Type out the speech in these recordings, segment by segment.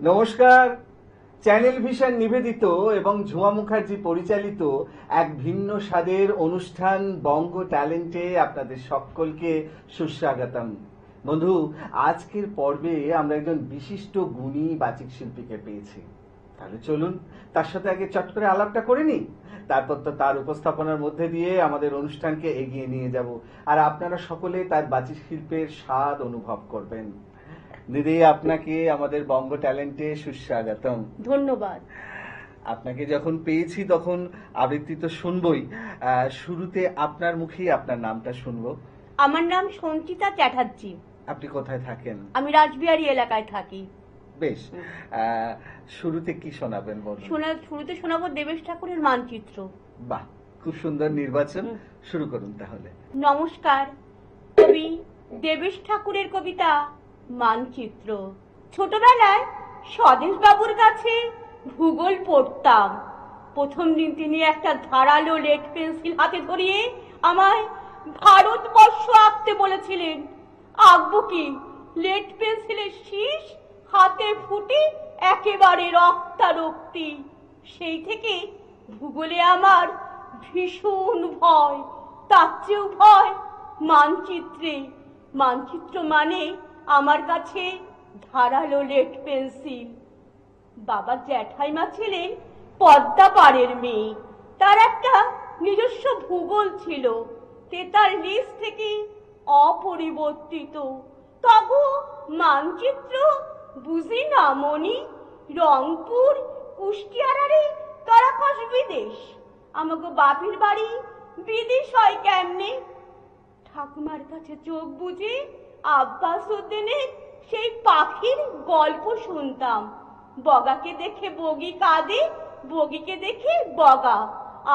নমস্কার। Channel vision নিবেদিত এবং ঝুমা মুখার্জি পরিচালিত এক ভিন্ন স্বাদের অনুষ্ঠান বঙ্গ ট্যালেন্টে আপনাদের সকলকে সুস্বাগতম। বন্ধু, আজকের পর্বে আমরা একজন বিশিষ্ট গুণী বাচিক শিল্পীকে পেয়েছি। তাহলে চলুন তার সাথে আগে চট করে আলাপটা করে নিই, তারপর তো তার উপস্থাপনার মধ্যে দিয়ে আমাদের অনুষ্ঠানকে এগিয়ে নিয়ে যাব, আর আপনারা সকলে তার বাচিক শিল্পের স্বাদ অনুভব করবেন। দিদি, আপনাকে আমাদের বঙ্গ ট্যালেন্টে সুস্বাগতম। ধন্যবাদ। আপনাকে যখন পেয়েছি তখন আবৃত্তি তো শুনবই, শুরুতে আপনার মুখেই আপনার নামটা শুনবো। আমার নাম সঞ্চিতা চ্যাটার্জি। আপনি কোথায় থাকেন? আমি রাজবিহারী এলাকায় থাকি। বেশ, শুরুতে কি শোনাবেন বলুন? শুরুতে শোনাবো দেবেশ ঠাকুরের মানচিত্র। বাহ, খুব সুন্দর নির্বাচন। শুরু করুন তাহলে। নমস্কার। কবি দেবেশ ঠাকুরের কবিতা মানচিত্র। ছোটবেলায় স্বদেশ বাবুর কাছে ভূগোল পড়তাম। প্রথম দিন তিনি একটা ধারালো লেড পেন্সিল হাতে ধরিয়ে আমায় ভারতবর্ষ আঁকতে বলেছিলেন। আঁকবো কি? লেড পেন্সিলের শীষ হাতে ফুটে একেবারে রক্তারক্তি। সেই থেকে ভূগোলে আমার ভীষণ ভয়। তার চেয়েও ভয় মানচিত্রে। মানচিত্র মানে আমার কাছে ধারালো লেড পেন্সিল। বাবা জ্যাঠাইমা ছিলেন পদ্মা পাড়ের মেয়ে। তার একটা নিজস্ব ভূগোল ছিল, 43 থেকে অপরিবর্তিত। তবু মানচিত্র বুঝি না মনি। রংপুর, কুষ্টিয়ারে কারাকাশ বিদেশ। আমাকে বাপির বাড়ি বিদেশ হয় কেমনে? ঠাকুমার কাছে চোখ বুঝে আব্বাস উদ্দিনের সেই পাখির গল্প শুনতাম। বগাকে দেখে বগি কাঁদে, বগিকে দেখে বগা।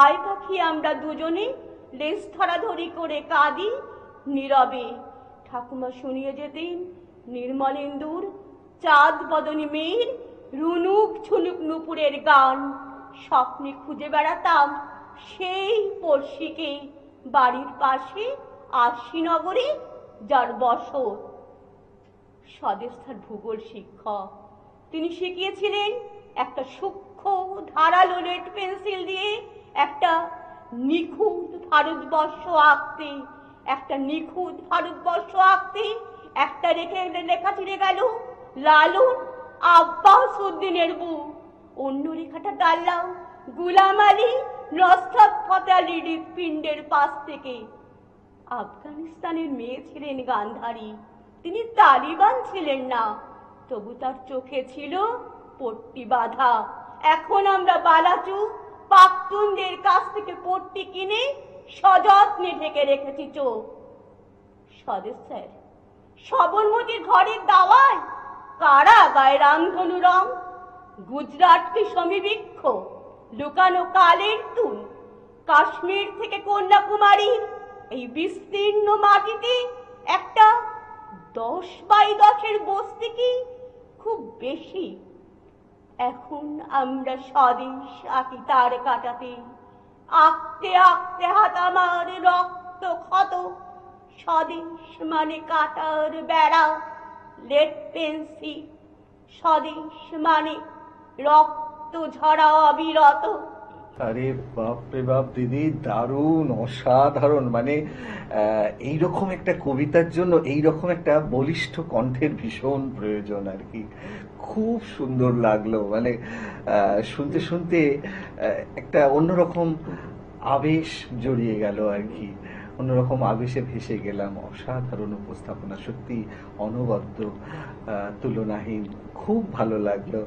আয় পাখি আমরা দুজনে লেজ ধরাধরি করে কাঁদি নীরবে। ঠাকুমা শুনিয়ে যেতেন নির্মলেন্দুর চাঁদ বদনী মেয়ের রুনুক ঝুনুক নুপুরের গান। স্বপ্নে খুঁজে বেড়াতাম সেই পড়শিকে, বাড়ির পাশে আশিনগরে যার বসত। স্বদেশ তার ভূগোল শিক্ষক। তিনি শিখিয়েছিলেন একটা সূক্ষ্ম ধারালো লেড পেন্সিল দিয়ে একটা নিখুঁত ভারতবর্ষ আঁকতে। একটা নিখুঁত ভারতবর্ষ আঁকতে একটা লেখা ছিঁড়ে গেল লালন আব্বাস উদ্দিনের বুক। অন্য রেখাটা টানলাম গুলাম আলী নসরত ফতে আলী হৃৎপিণ্ডের পাশ থেকে। আফগানিস্তানের মেয়ে ছিলেন গান্ধারী। তিনি তালিবান ছিলেন না, তবু তার চোখে ছিল পট্টি বাঁধা। এখন আমরা বালাচু পাখতুনদের কাছ থেকে পট্টি কিনে সযত্নে ঢেকে রেখেছি চোখ। স্বদেশ স্যার সবরমতির ঘরের দাওয়ায় কারা গায়ে রামধনু রং। গুজরাটকে সমীবৃক্ষ লুকানো কালের তুল। কাশ্মীর থেকে কন্যাকুমারীর এই বিস্তীর্ণ মাটিতে একটা 10x10 বস্তি কি খুব বেশি? এখন আমরা স্বদেশ আঁকি তার কাটাতে। আঁকতে আঁকতে হাত আমার রক্ত ক্ষত। স্বদেশ মানে কাটার বেড়া, লেড পেন্সিল। স্বদেশ মানে রক্ত ঝরা অবিরত। আরে বাপ রে বাপ দিদি, দারুণ, অসাধারণ। মানে এইরকম একটা কবিতার জন্য এইরকম একটা বলিষ্ঠ কণ্ঠের ভীষণ প্রয়োজন আর কি। খুব সুন্দর লাগলো। মানে শুনতে শুনতে একটা অন্যরকম আবেশ জড়িয়ে গেল আর কি। অন্যরকম আবেশে ভেসে গেলাম। অসাধারণ উপস্থাপনা, সত্যি অনবদ্য, তুলনাহীন। খুব ভালো লাগলো।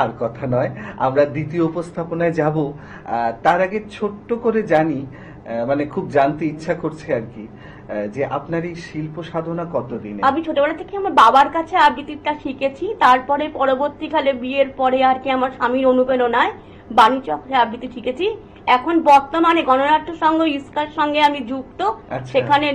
আর কথা নয়, আমরা দ্বিতীয় উপস্থাপনায় যাব। তার আগে ছোট্ট করে জানি, মানে খুব জানতে ইচ্ছা করছে আর কি, যে আপনার এই শিল্প সাধনা কতদিন? আমি ছোটবেলা থেকে আমার বাবার কাছে আবৃত্তিটা শিখেছি। তারপরে পরবর্তীকালে বিয়ের পরে আর কি আমার স্বামীর অনুপ্রেরণায় বাণীচক্রে আবৃত্তি শিখেছি। এখন বর্তমানে গণনাট্য সংঘ ইস্কার সঙ্গে আমি যুক্ত। সেখানে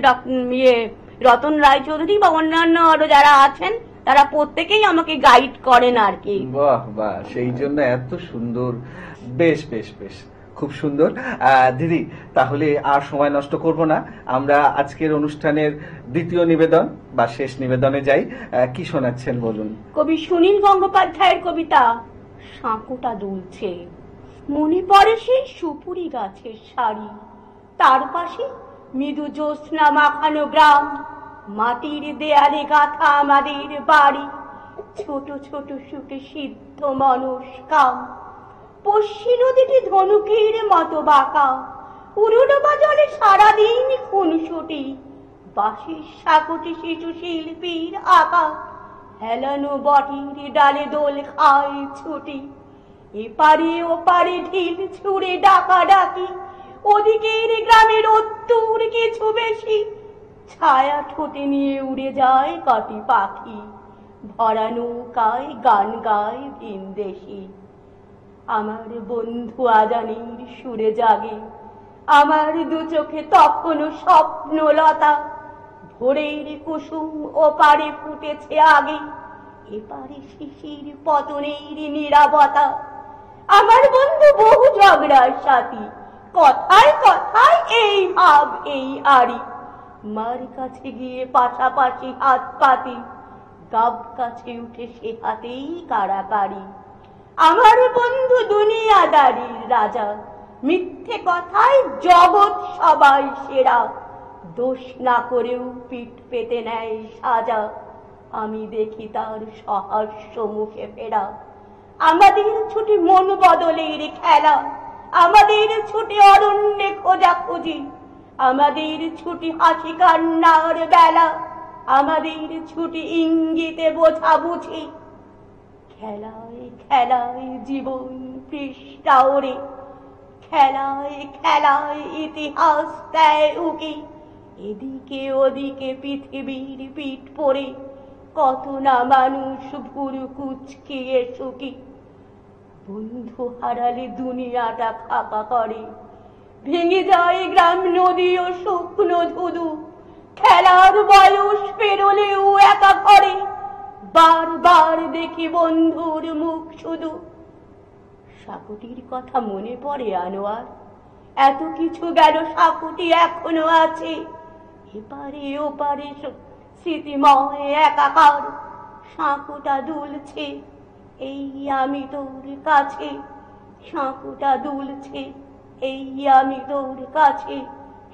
রতন রায়চৌধুরী বা অন্যান্য আরো যারা আছেন তারা প্রত্যেকেই আমাকে গাইড করেন আর কি। বাহ বাহ, সেই জন্য এত সুন্দর। বেশ বেশ বেশ, খুব সুন্দর। দিদি, তাহলে আর সময় নষ্ট করব না, আমরা আজকের অনুষ্ঠানের দ্বিতীয় নিবেদন বা শেষ নিবেদনে যাই। কি শোনাচ্ছেন বলুন। কবি সুনীল গঙ্গোপাধ্যায়ের কবিতা সাঁকোটা দুলছে। মনে পড়ে সেই সুপুরি গাছের সারি, তার পাশে মৃদু জ্যোৎস্না মাখানো গ্রাম, মাটির দেয়ালে গাঁথা আমাদের বাড়ি, ছোট ছোট সুখে সিদ্ধ মানুষ কাম। পশ্চিম নদীটি ধনুকের মতো বাঁকা, উড়ুনো বাজারে সারাদিন খুনসুটি, বাঁশির সাঁকোটি শিশু শিল্পীর আঁকা, হেলানো বটির ডালে দোল খায় ছুটি। এপারে ওপারে ঢিল ছুঁড়ে ডাকা ডাকি, ওদিকের গ্রামের অত্তর কিছু বেশি, ছায়া ঠোঁটে নিয়ে উড়ে যায় কটি পাখি, ভরা নৌকায় গান গায় ভিনদেশি। আমার বন্ধু আজানির সুরে জাগে, আমার দু চোখে তখনও স্বপ্নলতা, ভোরের কুসুম ওপারে ফুটেছে আগে, এপারে শিশির পতনের নীরবতা। আমার বন্ধু বহু ঝগড়ার সাথী, কথায় কথায় এই ভাব এই আড়ি, মার কাছে গিয়ে পাশাপাশি হাত পাতি, গাব কাছে উঠে সে হাতেই কাড়াকাড়ি। আমার বন্ধু দুনিয়াদারির রাজা, মিথ্যে কথায় জগৎ সবাই সেরা, দোষ না করেও পিঠ পেতে নেয় সাজা, আমি দেখি তার সহাস্য মুখে ফেরা। আমাদের ছুটি মন বদলের খেলা, আমাদের ছুটি অরণ্যে খোঁজাখুঁজি, আমাদের ছুটি হাসি কান্নার বেলা, আমাদের ছুটি ইঙ্গিতে বোঝাবুঝি। খেলায় খেলায় জীবন পৃষ্ঠা ওরে, খেলায় খেলায় ইতিহাস দেয় উকি, এদিকে ওদিকে পৃথিবীর পিঠ পড়ে, কত না মানুষ ভুরু কুচকিয়ে সুখী। বন্ধু হারালে দুনিয়াটা ফাঁকা করে, ভেঙে যায় গ্রাম নদী ও শুকনো ধুধু, খেলার বয়স পেরোলেও একা করে, বারবার দেখি বন্ধুর মুখ শুধু। সাঁকোটির কথা মনে পড়ে আনোয়ার, এত কিছু গেল সাঁকোটি এখনো আছে, এপারে ওপারে স্মৃতিময় একাকার, সাঁকোটা দুলছে এই আমি তোর কাছে, সাঁকোটা দুলছে এই আমি তোর কাছে,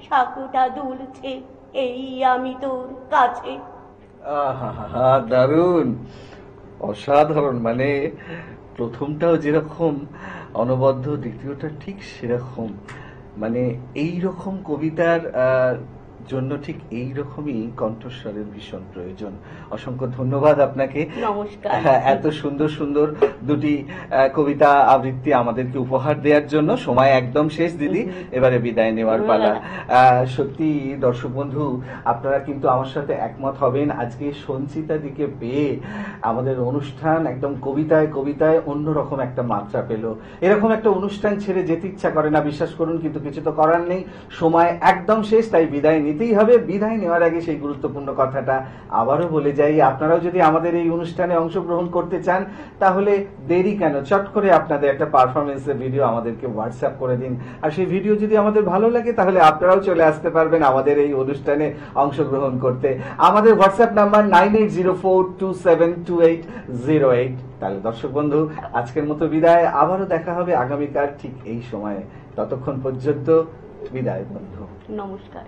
সাঁকোটা দুলছে এই আমি তোর কাছে। আহা, দারুণ, অসাধারণ। মানে প্রথমটাও যেরকম অনবদ্য, দ্বিতীয়টা ঠিক সেরকম। মানে এই রকম কবিতার জন্য ঠিক এই রকমই কণ্ঠস্বরের ভীষণ প্রয়োজন। অসংখ্য ধন্যবাদ আপনাকে। নমস্কার। এত সুন্দর সুন্দর দুটি কবিতা আবৃত্তি আমাদেরকে উপহার দেওয়ার জন্য। সময় একদম শেষ দিদি, এবারে বিদায় নেওয়ার পালা। সত্যি দর্শক বন্ধু, আপনারা কিন্তু আমার সাথে একমত হবেন, আজকে সঞ্চিতা দিকে পেয়ে আমাদের অনুষ্ঠান একদম কবিতায় কবিতায় অন্যরকম একটা মাত্রা পেল। এরকম একটা অনুষ্ঠান ছেড়ে যেতে ইচ্ছা করে না, বিশ্বাস করুন, কিন্তু কিছু তো করার নেই, সময় একদম শেষ, তাই বিদায় নিতেই হবে। বিদায় নেওয়ার আগে সেই গুরুত্বপূর্ণ কথাটা আবারও বলে যাই, আপনারাও যদি আমাদের এই অনুষ্ঠানে অংশগ্রহণ করতে চান তাহলে দেরি কেন, চট করে আপনাদের একটা পারফরমেন্সের ভিডিও আমাদেরকে হোয়াটসঅ্যাপ করে দিন। আর সেই ভিডিও যদি আমাদের ভালো লাগে তাহলে আপনারাও চলে আসতে পারবেন আমাদের এই অনুষ্ঠানে অংশগ্রহণ করতে। আমাদের হোয়াটসঅ্যাপ নাম্বার 9804272808। তাহলে দর্শক বন্ধু, আজকের মতো বিদায়, আবারও দেখা হবে আগামীকাল ঠিক এই সময়ে। ততক্ষণ পর্যন্ত বিদায় বন্ধু, নমস্কার।